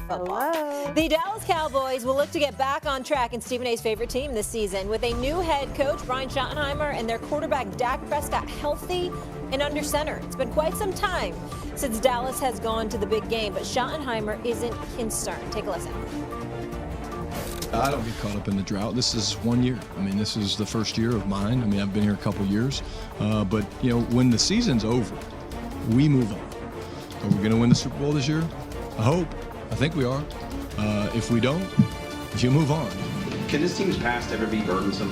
football. Hello. The Dallas Cowboys will look to get back on track in Stephen A's favorite team this season with a new head coach, Brian Schottenheimer, and their quarterback, Dak Prescott, healthy and under center. It's been quite some time since Dallas has gone to the big game, but Schottenheimer isn't concerned. Take a listen. I don't get caught up in the drought. This is 1 year. I mean, this is the first year of mine. I mean, I've been here a couple years. But, you know, when the season's over, we move on. Are we going to win the Super Bowl this year? I hope. I think we are. If we don't, you move on. Can this team's past ever be burdensome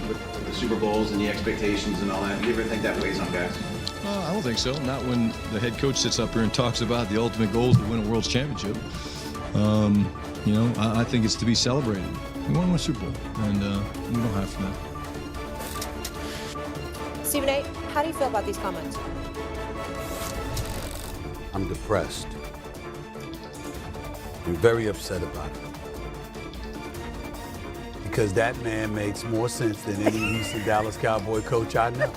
with the Super Bowls and the expectations and all that? Do you ever think that weighs on guys? I don't think so. Not when the head coach sits up here and talks about the ultimate goal is to win a world's championship. You know, I think it's to be celebrated. We want to win a Super Bowl, and we don't have to now. Stephen A., how do you feel about these comments? I'm depressed. I'm very upset about it. Because that man makes more sense than any recent Dallas Cowboy coach I know.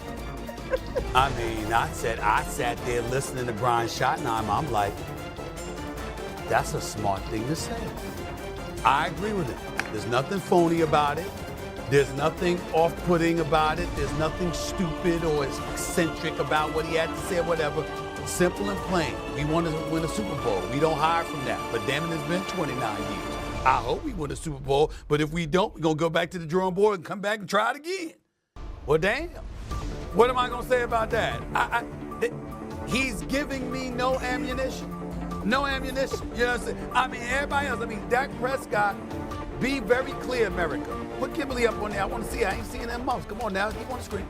I mean, I sat there listening to Brian Schottenheimer. I'm like, that's a smart thing to say. I agree with it. There's nothing phony about it. There's nothing off-putting about it. There's nothing stupid or eccentric about what he had to say or whatever. Simple and plain. We want to win a Super Bowl. We don't hide from that. But damn it, it's been 29 years. I hope we win a Super Bowl. But if we don't, we're going to go back to the drawing board and come back and try it again. Well, damn. What am I going to say about that? He's giving me no ammunition. No ammunition. You know what I'm saying? I mean, everybody else. I mean, Dak Prescott, be very clear, America. Put Kimberly up on there. I want to see her. I ain't seeing that mouse. Come on now. Keep on the screen.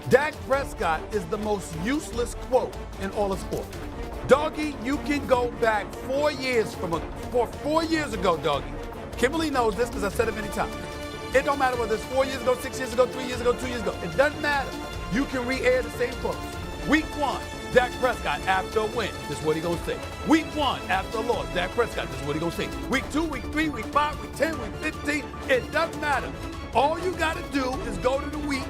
Dak Prescott is the most useless quote in all of sports. Doggy, you can go back 4 years for 4 years ago, Doggy. Kimberly knows this because I said it many times. It don't matter whether it's 4 years ago, 6 years ago, 3 years ago, 2 years ago. It doesn't matter. You can re-air the same quotes. Week 1, Dak Prescott after a win. This is what he gonna say. Week 1 after a loss, Dak Prescott. This is what he gonna say. Week 2, week 3, week 5, week 10, week 15. It doesn't matter. All you gotta do is go to the week,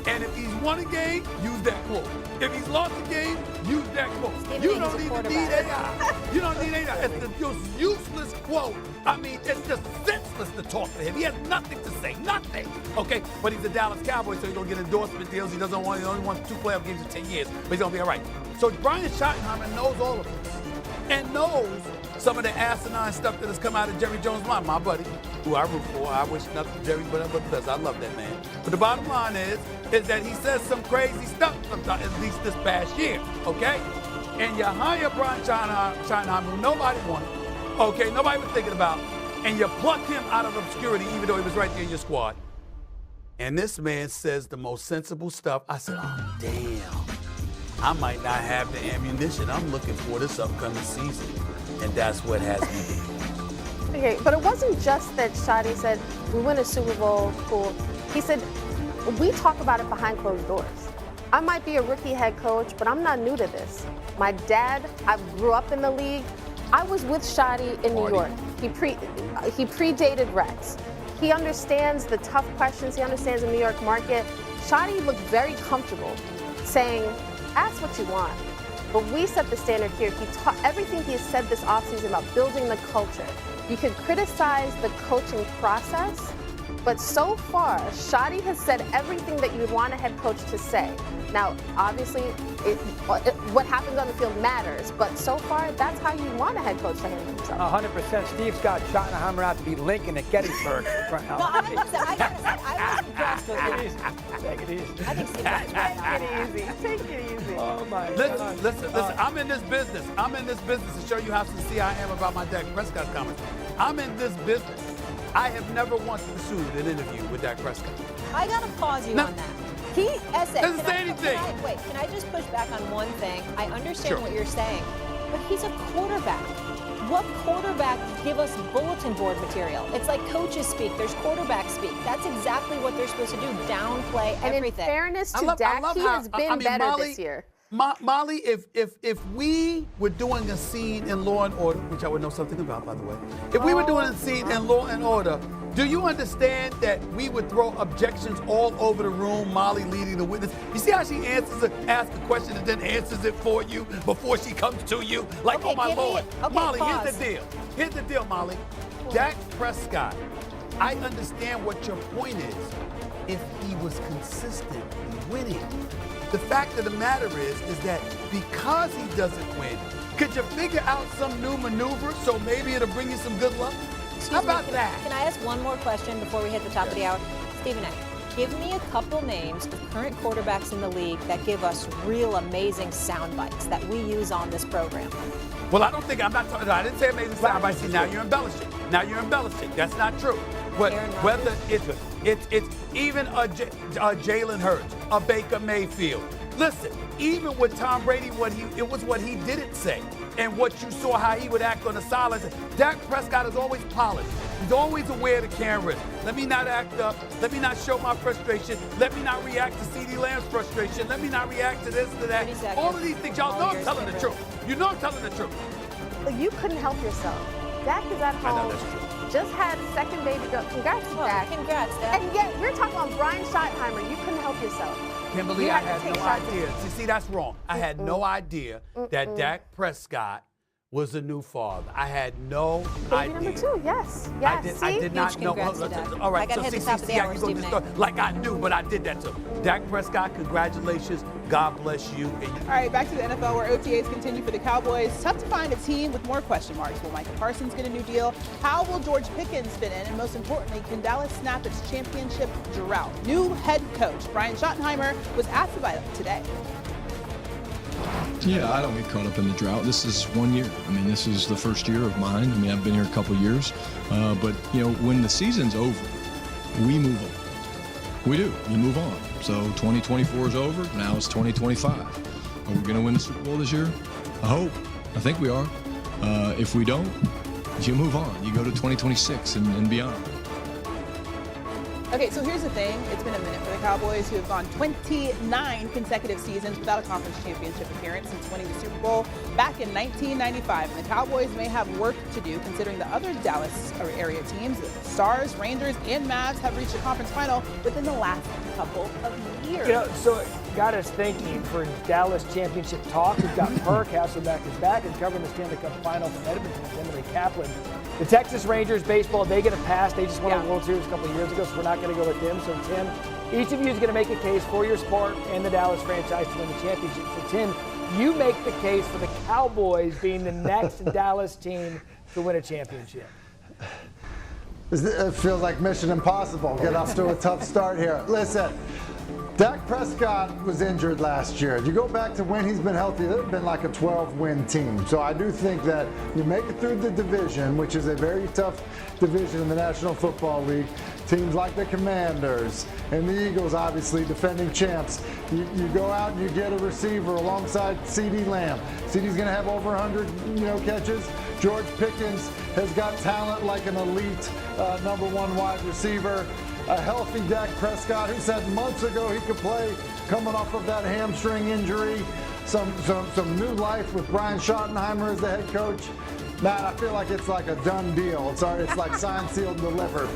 and if he's won a game, use that quote. If he's lost a game, use that quote. You don't even need AI. You don't need AI. It's the most useless quote. I mean, it's just senseless to talk to him. He has nothing to say, nothing. Okay, but he's a Dallas Cowboy, so he's gonna get endorsement deals. He only won 2 playoff games in 10 years, but he's gonna be all right. So Brian Schottenheimer knows all of this and knows some of the asinine stuff that has come out of Jerry Jones' mind, my buddy, who I root for. I wish nothing to Jerry but the best. I love that man. But the bottom line is that he says some crazy stuff sometimes, at least this past year, okay? And you hire Brian Schottenheimer, who nobody wanted, okay, nobody was thinking about, and you pluck him out of obscurity even though he was right there in your squad. And this man says the most sensible stuff. I said, oh, damn. I might not have the ammunition I'm looking for this upcoming season. And that's what has me. Okay, but it wasn't just that Shotty said, we win a Super Bowl, cool. He said, we talk about it behind closed doors. I might be a rookie head coach, but I'm not new to this. My dad, I grew up in the league. I was with Shotty in New York. He predated Rex. He understands the tough questions. He understands the New York market. Shotty looked very comfortable saying, ask what you want. But we set the standard here. Everything he has said this offseason about building the culture. You can criticize the coaching process, but so far, Shotty has said everything that you would want a head coach to say. Now, obviously, what happens on the field matters, but so far, that's how you want a head coach to handle himself. 100%. Steve's got Schottenheimer out to beat Lincoln at Gettysburg. No, I gotta say, I was impressed with Take it easy. Take it easy. I think Steve Nash Take it easy. Take it easy. Oh, my God. Listen, I'm in this business. I'm in this business to show you how sincere I am about my Dak Prescott comments. I'm in this business. I have never once pursued an interview with Dak Prescott. I gotta pause you on that. Doesn't say anything. Can I just push back on one thing? I understand what you're saying, but he's a quarterback. What quarterback give us bulletin board material? It's like coaches speak. There's quarterback speak. That's exactly what they're supposed to do. Downplay everything. And in fairness to Dak, he has been better this year. Molly, if we were doing a scene in Law and Order, which I would know something about, by the way, if we were doing a scene in Law and Order, do you understand that we would throw objections all over the room, Molly leading the witness? You see how she asks a question and then answers it for you before she comes to you? Like, Okay, oh my Lord. Molly, pause. here's the deal. Here's the deal, Molly. Dak Prescott, I understand what your point is if he was consistently winning. The fact of the matter is that because he doesn't win, could you figure out some new maneuver so maybe it'll bring you some good luck? How about that? Can I ask one more question before we hit the top of the hour? Stephen A., give me a couple names of current quarterbacks in the league that give us real amazing sound bites that we use on this program. Well, I didn't say amazing sound bites. See, now you're embellishing. That's not true. But whether it's even a Jalen Hurts, a Baker Mayfield. Listen, even with Tom Brady, it was what he didn't say and what you saw how he would act on the sidelines. Dak Prescott is always polished. He's always aware of the cameras. Let me not act up. Let me not show my frustration. Let me not react to CeeDee Lamb's frustration. Let me not react to this, to that. All of these things, y'all know I'm telling the truth. You know I'm telling the truth. But you couldn't help yourself. Dak is at home. I know that's true. Just had second baby girl. Congrats, Dak. Congrats, Dak. And yet, we're talking about Brian Schottenheimer. You couldn't help yourself. Kimberly, You I had to had take no shots. idea. See, that's wrong. I had no idea that Dak Prescott was a new father. I had no Baby idea. number 2, yes. I did not know. congrats to Dak. All right, I gotta hit the top of the hour, Stephen A. like I knew, but I did that too. Dak Prescott, congratulations. God bless you. All right, back to the NFL where OTAs continue for the Cowboys. Tough to find a team with more question marks. Will Micah Parsons get a new deal? How will George Pickens fit in? And most importantly, can Dallas snap its championship drought? New head coach Brian Schottenheimer was asked about it today. Yeah, I don't get caught up in the drought. This is 1 year. I mean, this is the first year of mine. I mean, I've been here a couple years. But, when the season's over, we move on. We do. You move on. So 2024 is over. Now it's 2025. Are we going to win the Super Bowl this year? I hope. I think we are. If we don't, you move on. You go to 2026 and beyond. Okay, so here's the thing. It's been a minute for the Cowboys, who have gone 29 consecutive seasons without a conference championship appearance since winning the Super Bowl back in 1995. And the Cowboys may have work to do, considering the other Dallas area teams, the Stars, Rangers, and Mavs, have reached a conference final within the last couple of years. So it got us thinking for Dallas championship talk. We've got Perk, Hasselbeck is back and covering the Stanley Cup final from Edmonton with Emily Kaplan. The Texas Rangers baseball, they get a pass. They just won a World Series a couple of years ago, so we're not going to go with them. So, Tim, each of you is going to make a case for your sport and the Dallas franchise to win the championship. So, Tim, you make the case for the Cowboys being the next Dallas team to win a championship. It feels like mission impossible. Get off to a tough start here. Listen, Dak Prescott was injured last year. You go back to when he's been healthy, they've been like a 12-win team. So I do think that you make it through the division, which is a very tough division in the National Football League. Teams like the Commanders and the Eagles, obviously defending champs. You go out and you get a receiver alongside CeeDee Lamb. CeeDee's going to have over 100 catches. George Pickens has got talent like an elite number 1 wide receiver. A healthy Dak Prescott, who said months ago he could play, coming off of that hamstring injury. Some new life with Brian Schottenheimer as the head coach. Matt, I feel like it's like a done deal. It's like signed, sealed, and delivered.